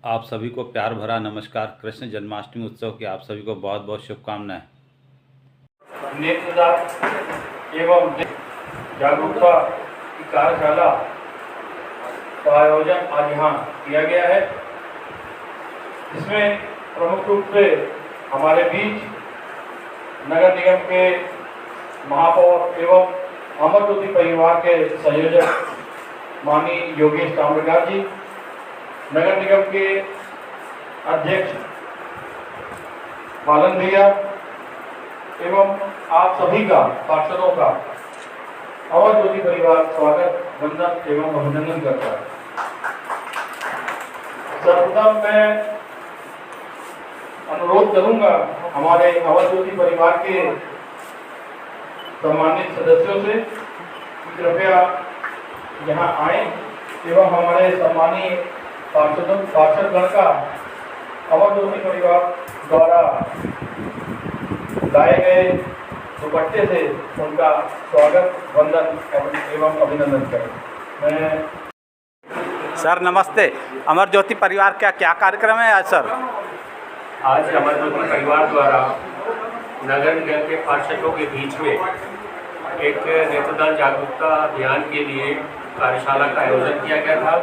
आप सभी को प्यार भरा नमस्कार। कृष्ण जन्माष्टमी उत्सव की आप सभी को बहुत बहुत शुभकामनाएं। नेत्रदान एवं जागरूकता की कार्यशाला का आयोजन आज यहाँ किया गया है। इसमें प्रमुख रूप से हमारे बीच नगर निगम के महापौर एवं अमर ज्योति परिवार के संयोजक माननीय योगेश ताम्रकार जी, नगर निगम के अध्यक्ष बालन भैया एवं आप सभी का, पार्षदों का अमर ज्योति परिवार स्वागत, वंदन एवं अभिनंदन करता है। सर्वप्रथम मैं अनुरोध करूंगा हमारे अमर ज्योति परिवार के सम्मानित सदस्यों से कि कृपया यहाँ आए एवं हमारे सम्मानीय पार्षदगण का अमर ज्योति परिवार द्वारा लाए गए दुपट्टे से उनका स्वागत, वंदन एवं अभिनंदन करें। मैं सर नमस्ते। अमर ज्योति परिवार का क्या कार्यक्रम है आज सर? आज अमर ज्योति परिवार द्वारा नगर निगम के पार्षदों के बीच में एक नेत्रदान जागरूकता अभियान के लिए कार्यशाला का आयोजन किया गया था,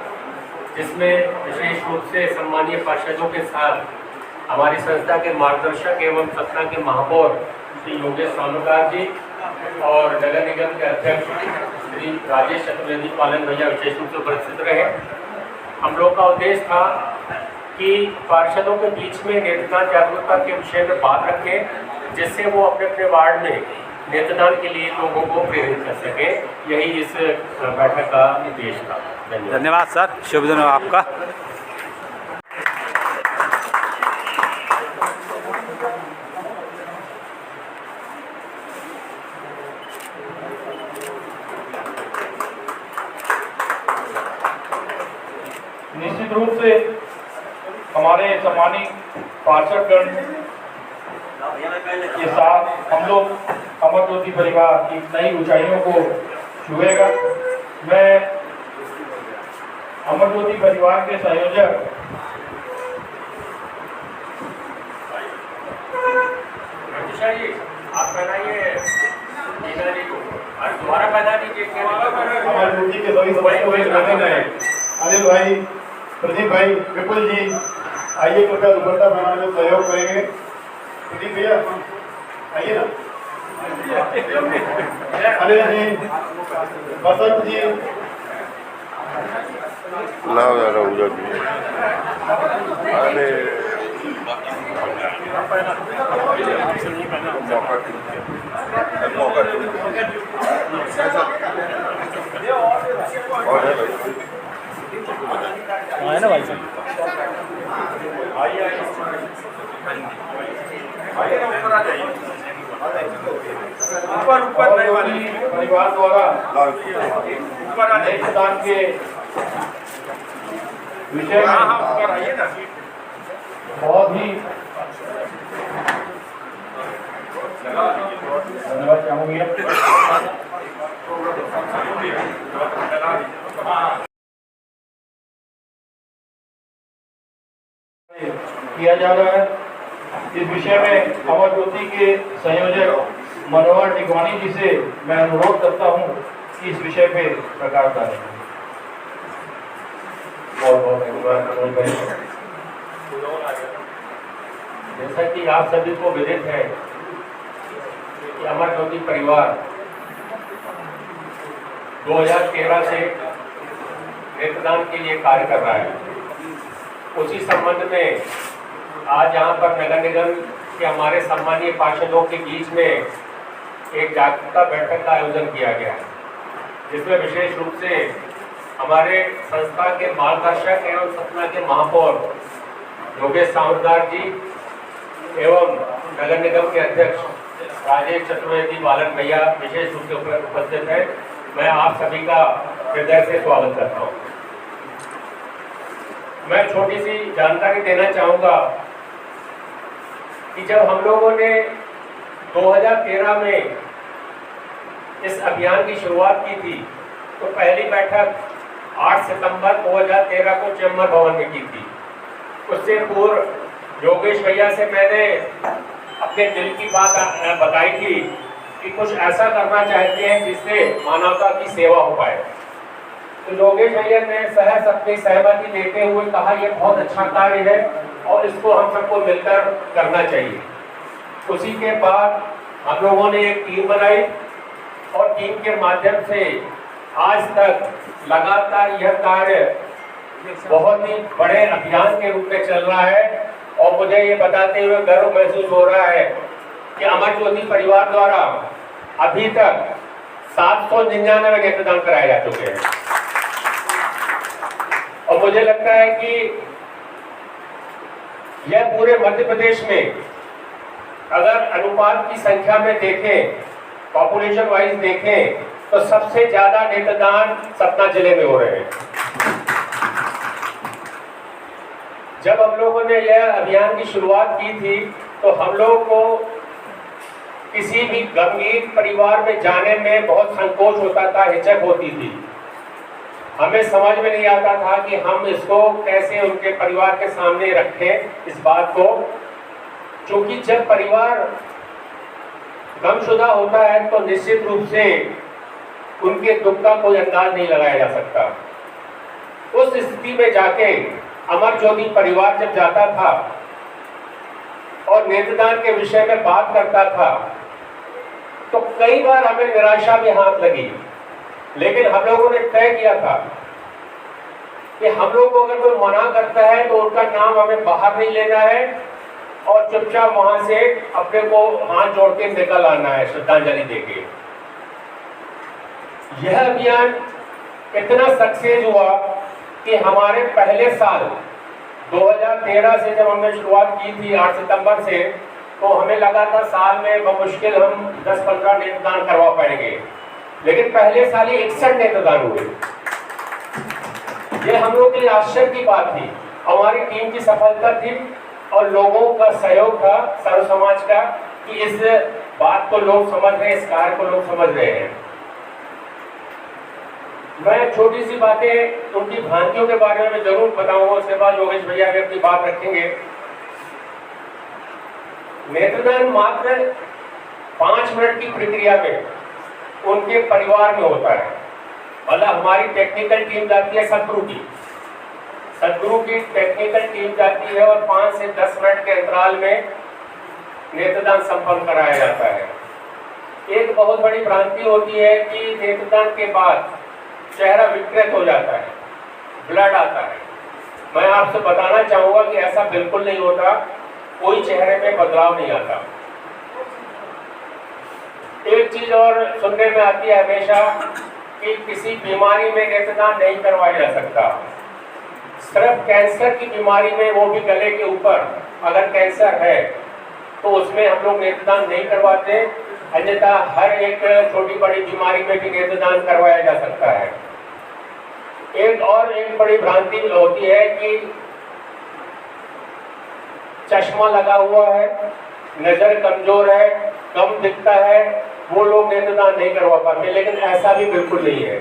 जिसमें विशेष रूप से सम्मानीय पार्षदों के साथ हमारी संस्था के मार्गदर्शक एवं सतना के महापौर श्री योगेश ताम्रकार जी और नगर निगम के अध्यक्ष श्री राजेश चतुर्वेदी पालन भैया विशेष रूप से उपस्थित रहे। हम लोग का उद्देश्य था कि पार्षदों के बीच में नेत्रदान जागरूकता के विषय में बात रखें, जिससे वो अपने अपने वार्ड में नेत्रदान के लिए लोगों को प्रेरित कर सके। यही इस बैठक का उद्देश्य था। धन्यवाद सर, शुभ दिन आपका। निश्चित रूप से हमारे सम्मानित पार्षदगण के साथ हम लोग अमर ज्योति परिवार एक नई ऊंचाइयों को छुएगा। मैं अमर ज्योति परिवार के संयोजक आप पहनाइए दोबारा पहना दीजिए। अमर ज्योति के सभी सदस्य अनिल भाई, प्रदीप भाई, विपुल जी, आइए कृपया दुपट्टा बनाने में सहयोग करेंगे। प्रदीप भैया आइए ना, अनिल जी, बसंत जी, लाओ यार उधर भी। अरे मौका और है भाई ना भाई साहब। ऊपर परिवार द्वारा नेत्रदान के विषय में बहुत ही धन्यवाद चाहूंगी। किया जा रहा है। इस विषय में अमर ज्योति के संयोजक मनोहर टिकवानी जी से मैं अनुरोध करता हूं कि इस विषय पे प्रकाश डालें। बहुत बहुत धन्यवाद। जैसा कि आप सभी को विदित है कि अमर ज्योति परिवार 2013 से नेत्रदान के लिए कार्य कर रहा है। उसी संबंध में आज यहाँ पर नगर निगम के हमारे सम्मानीय पार्षदों के बीच में एक जागरूकता बैठक का आयोजन किया गया है, जिसमें विशेष रूप से हमारे संस्था के मार्गदर्शक एवं सतना के महापौर योगेश ताम्रकार जी एवं नगर निगम के अध्यक्ष राजेश चतुर्वेदी बालन भैया विशेष रूप से उपस्थित है। मैं आप सभी का हृदय से स्वागत करता हूँ। मैं छोटी सी जानकारी देना चाहूँगा कि जब हम लोगों ने 2013 में इस अभियान की शुरुआत की थी, तो पहली बैठक 8 सितंबर 2013 को चेम्बर भवन में की थी। उससे पूर्व योगेश भैया से मैंने अपने दिल की बात बताई थी कि कुछ ऐसा करना चाहते हैं जिससे मानवता की सेवा हो पाए। तो योगेश भैया ने सहज अपनी सहमति देते हुए कहा यह बहुत अच्छा कार्य है और इसको हम सबको मिलकर करना चाहिए। उसी के बाद हम लोगों ने एक टीम बनाई और टीम के माध्यम से आज तक लगातार यह कार्य बहुत ही बड़े अभियान के रूप में चल रहा है और मुझे ये बताते हुए गर्व महसूस हो रहा है कि अमर ज्योति परिवार द्वारा अभी तक 799 नेत्रदान कराए जा चुके हैं। और मुझे लगता है कि यह पूरे मध्य प्रदेश में अगर अनुपात की संख्या में देखें, पॉपुलेशन वाइज देखें, तो सबसे ज्यादा नेत्रदान सतना जिले में हो रहे हैं। जब हम लोगों ने यह अभियान की शुरुआत की थी तो हम लोगों को किसी भी गंभीर परिवार में जाने में बहुत संकोच होता था, हिचक होती थी। हमें समझ में नहीं आता था कि हम इसको कैसे उनके परिवार के सामने रखें इस बात को, क्योंकि जब परिवार गमशुदा होता है तो निश्चित रूप से उनके दुख का कोई अंदाज नहीं लगाया जा सकता। उस स्थिति में जाके अमर ज्योति परिवार जब जाता था और नेत्रदान के विषय में बात करता था तो कई बार हमें निराशा भी हाथ लगी, लेकिन हम लोगों ने तय किया था कि हम लोग को अगर कोई मना करता है तो उनका नाम हमें बाहर नहीं लेना है और चुपचाप वहां से अपने को हाथ जोड़ के निकल आना है श्रद्धांजलि देके। यह अभियान इतना सक्सेस हुआ कि हमारे पहले साल 2013 से जब हमने शुरुआत की थी 8 सितंबर से, तो हमें लगा था साल में बमुश्किल हम 10-15 नेत्रदान करवा पाएंगे, लेकिन पहले साल ही 61 नेत्रदान हुए। ये हम लोग के लिए आश्चर्य की बात थी, हमारी टीम की सफलता थी और लोगों का सहयोग था, सर्व समाज का, कि इस बात को लोग समझ रहे हैं, इस कार्य को लोग समझ रहे हैं। मैं छोटी सी बातें उनकी भ्रांतियों के बारे में जरूर बताऊंगा, उसके बाद योगेश भैया भी अपनी बात रखेंगे। नेत्रदान मात्र 5 मिनट की प्रक्रिया में उनके परिवार में होता है। मतलब हमारी टेक्निकल टीम जाती है सदगुरु की टेक्निकल टीम जाती है और 5 से 10 मिनट के अंतराल में नेत्रदान संपन्न कराया जाता है। एक बहुत बड़ी भ्रांति होती है कि नेत्रदान के बाद चेहरा विकृत हो जाता है, ब्लड आता है। मैं आपसे बताना चाहूंगा कि ऐसा बिल्कुल नहीं होता, कोई चेहरे में बदलाव नहीं आता। एक चीज और सुनने में आती है हमेशा कि किसी बीमारी में नेत्रदान नहीं करवाया जा सकता। सिर्फ कैंसर की बीमारी में, वो भी गले के ऊपर अगर कैंसर है तो उसमें हम लोग नेत्रदान नहीं करवाते, अन्यथा हर एक छोटी बड़ी बीमारी में भी नेत्रदान करवाया जा सकता है। एक बड़ी भ्रांति होती है कि चश्मा लगा हुआ है, नजर कमजोर है, कम दिखता है, वो लोग नेत्रदान नहीं करवा पाते, लेकिन ऐसा भी बिल्कुल नहीं है।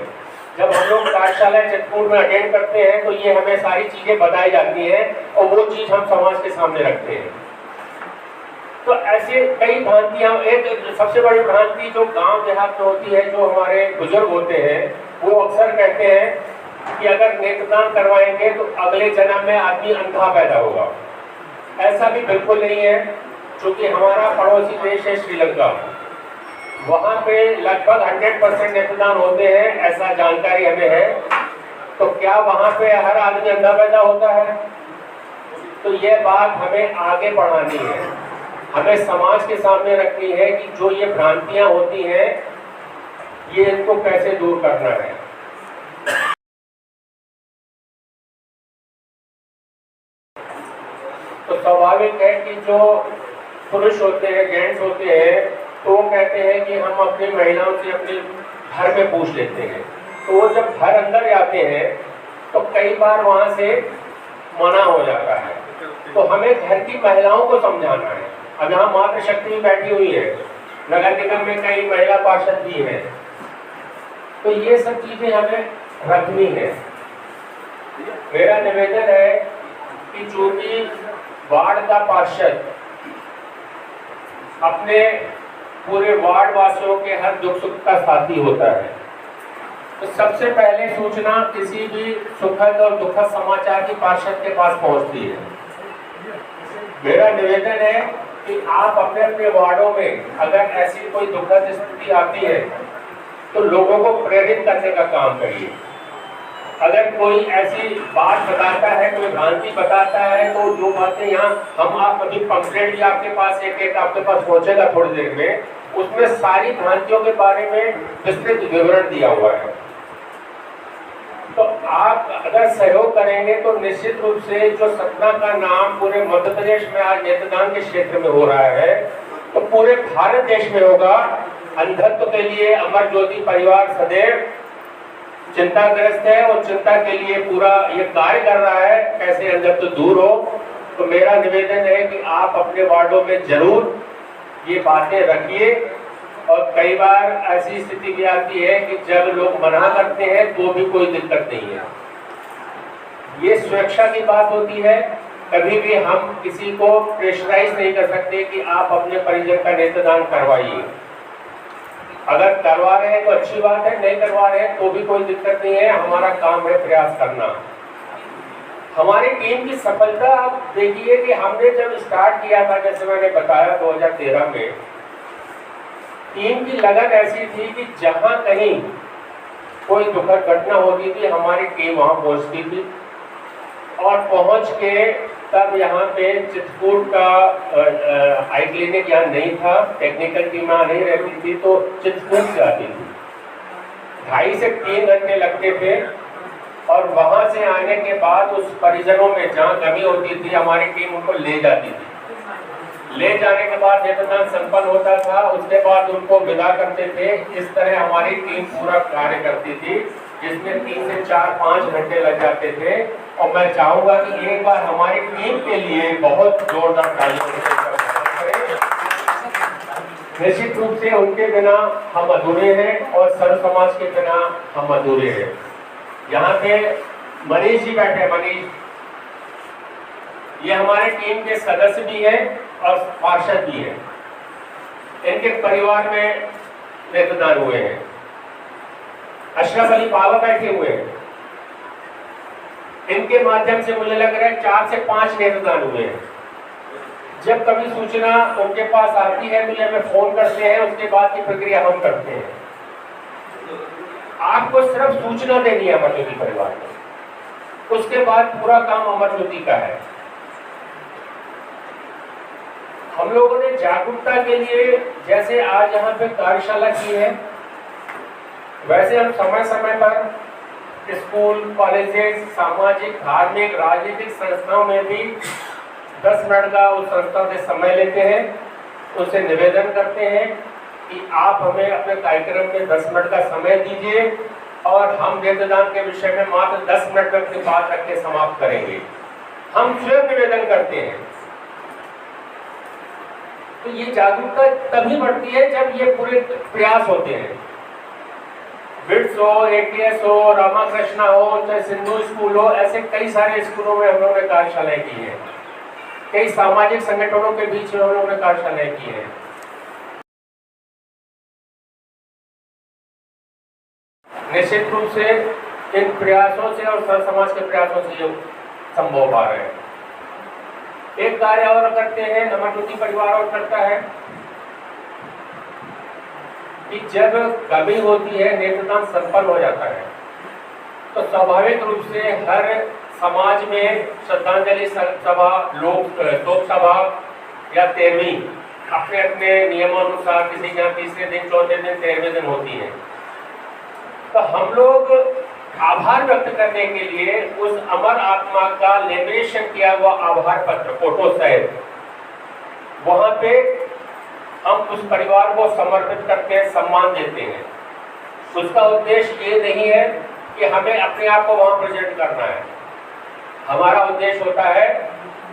जब हम लोग कार्यशाला चित्रकूट में अटेंड करते हैं तो ये हमें सारी चीजें बताई जाती हैं और वो चीज हम समाज के सामने रखते हैं। तो ऐसे कई भ्रांतियां, एक सबसे बड़ी भ्रांति जो गांव देहात में होती है, जो हमारे बुजुर्ग होते हैं, वो अक्सर कहते हैं कि अगर नेत्रदान करवाएंगे तो अगले जन्म में आदमी अंधा पैदा होगा। ऐसा भी बिल्कुल नहीं है, क्योंकि हमारा पड़ोसी देश है श्रीलंका, वहाँ पे लगभग 100% नेत्रदान होते हैं, ऐसा जानकारी हमें है। तो क्या वहाँ पे हर आदमी अंधा पैदा होता है? तो ये बात हमें आगे बढ़ानी है, हमें समाज के सामने रखनी है कि जो ये भ्रांतियां होती हैं, ये इनको कैसे दूर करना है। तो स्वाभाविक है कि जो पुरुष होते हैं, जेंट्स होते हैं, तो वो कहते हैं कि हम अपनी महिलाओं से अपने घर में पूछ लेते हैं। तो वो जब घर अंदर जाते हैं तो कई बार वहाँ से मना हो जाता है। तो हमें घर की महिलाओं को समझाना है। अब यहाँ मातृशक्ति भी बैठी हुई है, नगर निगम में कई महिला पार्षद भी हैं, तो ये सब चीजें हमें रखनी है। मेरा निवेदन है कि चूंकि वार्ड का पार्षद अपने पूरे वार्ड वासियों के हर दुख सुख का साथी होता है, तो सबसे पहले सूचना किसी भी सुखद और दुखद समाचार की पार्षद के पास पहुंचती है। मेरा निवेदन है कि आप अपने अपने वार्डों में अगर ऐसी कोई दुखद स्थिति आती है तो लोगों को प्रेरित करने का काम करिए। अगर कोई ऐसी बात बताता है, कोई भ्रांति बताता है, तो जो बातें यहाँ हम आप अभी पंपलेट भी आपके पास एक आपके पास पहुंचेगा थोड़ी देर में, उसमें सारी भ्रांतियों के बारे में विस्तृत विवरण दिया हुआ है। तो आप अगर सहयोग करेंगे तो निश्चित रूप से जो सतना का नाम पूरे मध्य प्रदेश में आज नेत्रदान के क्षेत्र में हो रहा है, तो पूरे भारत देश में होगा। अंधत्व के लिए अमर ज्योति परिवार सदैव चिंताग्रस्त है और चिंता के लिए पूरा ये कार्य कर रहा है कैसे अंधत्व दूर हो। तो मेरा निवेदन है कि आप अपने वार्डों में जरूर ये बातें रखिए। और कई बार ऐसी स्थिति भी आती है कि जब लोग मना करते हैं तो भी कोई दिक्कत नहीं है। ये सुरक्षा की बात होती है। कभी भी हम किसी को प्रेशराइज नहीं कर सकते कि आप अपने परिजन का नेत्रदान करवाइए। अगर करवा रहे हैं तो अच्छी बात है, नहीं करवा रहे हैं तो भी कोई दिक्कत नहीं है। हमारा काम है प्रयास करना। हमारी टीम की सफलता आप देखिए कि हमने जब स्टार्ट किया था, जैसे मैंने बताया 2013 में, टीम की लगन ऐसी थी कि जहां कहीं कोई दुखद घटना होती थी हमारी टीम वहां पहुंचती थी और पहुंच के तब यहाँ पे चित्रकूट का आई क्लिनिक यहाँ नहीं था, टेक्निकल टीम यहाँ नहीं रहती थी, तो चित्रकूट से आती थी। 2.5 से 3 घंटे लगते थे और वहां से आने के बाद उस परिजनों में जहाँ कमी होती थी हमारी टीम उनको ले जाती थी। ले जाने के बाद नेत्रदान संपन्न होता था, उसके बाद उनको विदा करते थे। इस तरह हमारी टीम पूरा कार्य करती थी, जिसमें 3 से 4-5 घंटे लग जाते थे। और मैं चाहूंगा कि एक बार हमारी टीम के लिए बहुत जोरदार तालियां करें। निश्चित रूप से उनके बिना हम अधूरे हैं और सर्व समाज के बिना हम अधूरे हैं। यहाँ पे मनीष जी बैठे। मनीष ये हमारे टीम के सदस्य भी हैं और पार्षद भी हैं। इनके परिवार में नेत्रदान हुए हैं। अशरफ अली बाबा बैठे हुए हैं। इनके माध्यम से मुझे लग रहा है 4 से 5 नेत्रदान हुए हैं। जब कभी सूचना उनके पास आती है तो ये हमें फोन करते हैं, उसके बाद की प्रक्रिया हम करते हैं। आपको सिर्फ सूचना देनी है अमर ज्योति परिवार को, उसके बाद पूरा काम अमर ज्योति का है। हम लोगों ने जागरूकता के लिए जैसे आज यहाँ पे कार्यशाला की है, वैसे हम समय समय पर स्कूल, कॉलेजेस, सामाजिक, धार्मिक, राजनीतिक संस्थाओं में भी 10 मिनट का उस संस्था से समय लेते हैं। उससे निवेदन करते हैं कि आप हमें अपने कार्यक्रम में 10 मिनट का समय दीजिए और हम नेत्रदान के विषय में मात्र 10 मिनट में अपनी बात रख के समाप्त करेंगे। हम स्वयं निवेदन करते हैं। तो ये जागरूकता तभी बढ़ती है जब ये पूरे प्रयास होते हैं। बिट्स हो, ATS हो, रामाकृष्णा हो, चाहे सिंधु स्कूल हो, ऐसे कई सारे स्कूलों में हम लोगों ने कार्यशालाएं की हैं। कई सामाजिक संगठनों के बीच में हम लोगों ने कार्यशालाएं की हैं। निश्चित रूप से इन प्रयासों से और सर्व समाज के प्रयासों से ये संभव पा रहे हैं। एक कार्य और करते हैं, अमर ज्योति परिवार और करता है कि जब कमी होती है, नेत्रदान संपन्न हो जाता है, तो स्वाभाविक रूप से हर समाज में श्रद्धांजलि सभा, शोक सभा या 13वीं अपने अपने नियमानुसार किसी के यहाँ 3रे दिन, 4थे दिन, 13वें दिन होती है। तो हम लोग आभार व्यक्त करने के लिए उस अमर आत्मा का लेमिनेशन किया हुआ आभार पत्र फोटो सहित वहां पे हम उस परिवार को समर्पित करते हैं, सम्मान देते हैं। उसका उद्देश्य ये नहीं है कि हमें अपने आप को वहां प्रेजेंट करना है। हमारा उद्देश्य होता है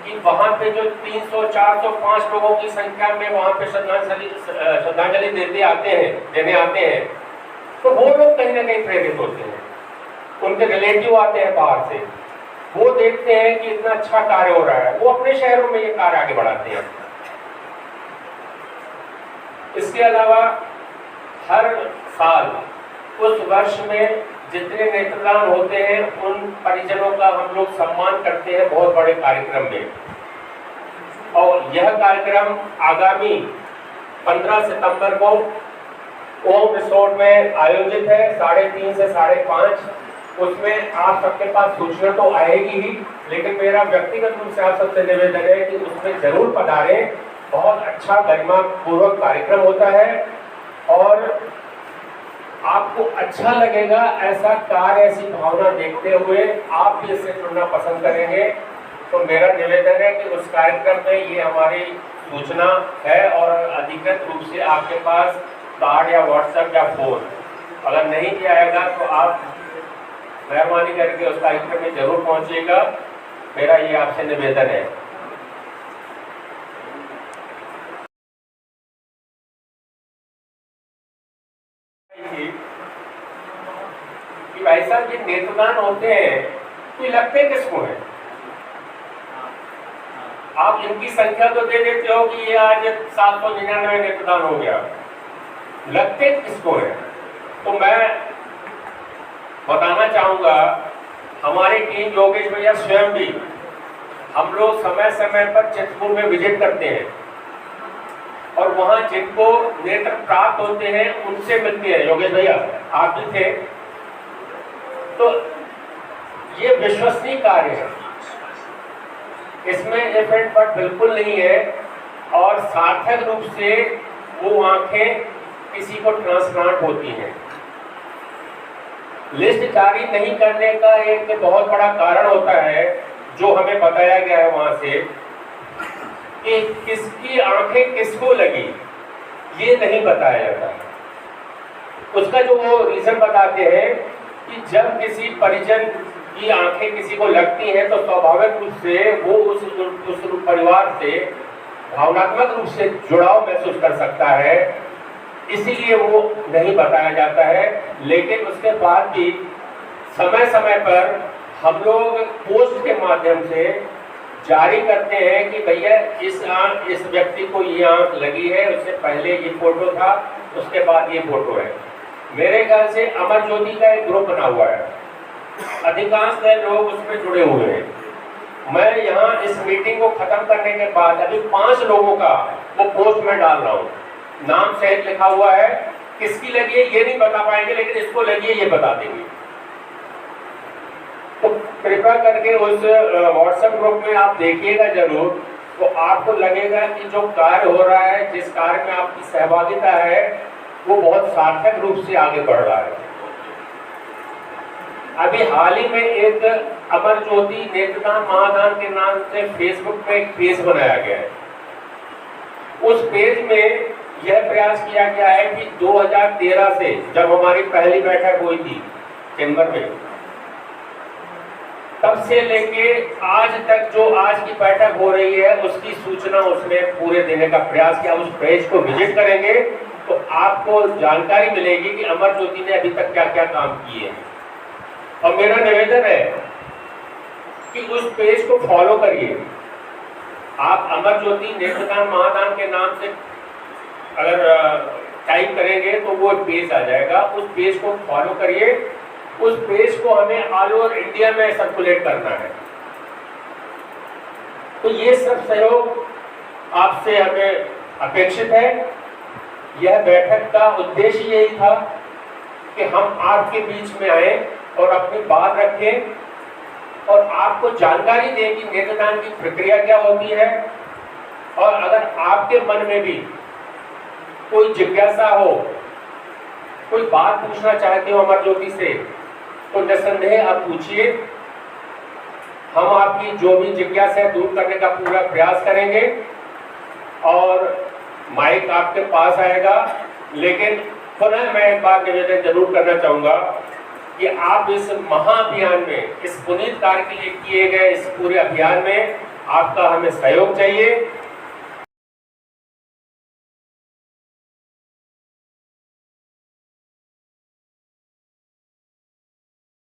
कि वहां पे जो 300, 400, 5 लोगों की संख्या में वहां पे श्रद्धांजलि देने आते हैं, तो वो लोग कहीं ना कहीं प्रेरित होते हैं। उनके रिलेटिव आते हैं बाहर से, वो देखते हैं कि इतना अच्छा कार्य हो रहा है, वो अपने शहरों में ये कार्य आगे बढ़ाते हैं। इसके अलावा हर साल उस वर्ष में जितने नेत्रदान होते हैं उन परिजनों का हम लोग सम्मान करते हैं बहुत बड़े कार्यक्रम में। और यह कार्यक्रम आगामी 15 सितंबर को ओम रिसोर्ट में आयोजित है 3:30 से 5:30। उसमें आप सबके पास सूचना तो आएगी ही, लेकिन मेरा व्यक्तिगत रूप से आप सबसे निवेदन है कि उसमें जरूर पधारें। बहुत अच्छा गरिमा पूर्वक कार्यक्रम होता है और आपको अच्छा लगेगा। ऐसा कार्य, ऐसी भावना देखते हुए आप भी इससे जुड़ना पसंद करेंगे। तो मेरा निवेदन है कि उस कार्यक्रम में ये हमारी सूचना है और अधिकृत रूप से आपके पास कार्ड या व्हाट्सएप या फोन अगर नहीं किया जाएगा तो आप मेहरबानी करके उस कार्यक्रम में जरूर पहुंचिएगा। मेरा ये आपसे निवेदन है। कि भाई साहब ये नेत्रदान होते हैं तो ये लगते किसको है? आप इनकी संख्या तो दे देते हो कि ये आज 799 नेत्रदान हो गया, लगते किसको है? तो मैं बताना चाहूंगा, हमारी टीम योगेश भैया स्वयं भी हम लोग समय समय पर चित्रकूट में विजिट करते हैं और वहां जिनको नेत्र प्राप्त होते हैं उनसे मिलते हैं। योगेश भैया आप भी थे। तो ये विश्वसनीय कार्य है, इसमें इफ एंड बट बिल्कुल नहीं है और सार्थक रूप से वो आंखें किसी को ट्रांसप्लांट होती हैं। लिस्ट जारी नहीं करने का एक बहुत बड़ा कारण होता है जो हमें बताया गया है वहां से कि किसकी आंखें किसको लगी ये नहीं बताया जाता। उसका जो वो रीजन बताते हैं कि जब किसी परिजन की आंखें किसी को लगती हैं तो स्वाभाविक रूप से वो उस परिवार से भावनात्मक रूप से जुड़ाव महसूस कर सकता है, इसीलिए वो नहीं बताया जाता है। लेकिन उसके बाद भी समय समय पर हम लोग पोस्ट के माध्यम से जारी करते हैं कि भैया इस व्यक्ति को ये आंख लगी है, उससे पहले ये फोटो था, उसके बाद ये फोटो है। मेरे ख्याल से अमर ज्योति का एक ग्रुप बना हुआ है, अधिकांश लोग उसमें जुड़े हुए हैं। मैं यहाँ इस मीटिंग को खत्म करने के बाद अभी 5 लोगों का वो पोस्ट में डाल रहा हूँ, नाम सहित लिखा हुआ है। किसकी लगी है ये नहीं बता पाएंगे, लेकिन इसको लगी है ये बता देंगे। तो कृपया करके उस व्हाट्सएप ग्रुप में आप देखिएगा जरूर, तो आपको लगेगा कि जो कार्य हो रहा है, जिस कार्य में आपकी सहभागिता है, वो बहुत सार्थक रूप से आगे बढ़ रहा है। अभी हाल ही में एक अमर ज्योति नेत्रदान महादान के नाम से फेसबुक पे एक पेज बनाया गया है। उस पेज में यह प्रयास किया गया है कि 2013 से जब हमारी पहली बैठक हुई थी चैम्बर में, तब से लेके आज तक जो आज की बैठक हो रही है उसकी सूचना उसमें पूरे देने का प्रयास किया। उस पेज को विजिट करेंगे तो आपको जानकारी मिलेगी कि अमर ज्योति ने अभी तक क्या क्या काम किए हैं। और मेरा निवेदन है कि उस पेज को फॉलो करिए। आप अमर ज्योति नेत्रदान महादान के नाम से अगर टाइप करेंगे तो वो पेज आ जाएगा, उस पेज को फॉलो करिए। उस पेज को हमें ऑल ओवर इंडिया में सर्कुलेट करना है। तो ये सब सहयोग आपसे हमें अपेक्षित है। यह बैठक का उद्देश्य यही था कि हम आपके बीच में आए और अपनी बात रखें और आपको जानकारी दें कि नेत्रदान की प्रक्रिया क्या होती है। और अगर आपके मन में भी कोई जिज्ञासा हो, कोई बात पूछना चाहते हो अमर ज्योति से, तो निसंदेह आप पूछिए। हम आपकी जो भी जिज्ञासा है दूर करने का पूरा प्रयास करेंगे और माइक आपके पास आएगा। लेकिन पुनः मैं एक बात निवेदन जरूर करना चाहूँगा कि आप इस महाअभियान में, इस पुनीत कार्य के लिए किए गए इस पूरे अभियान में आपका हमें सहयोग चाहिए।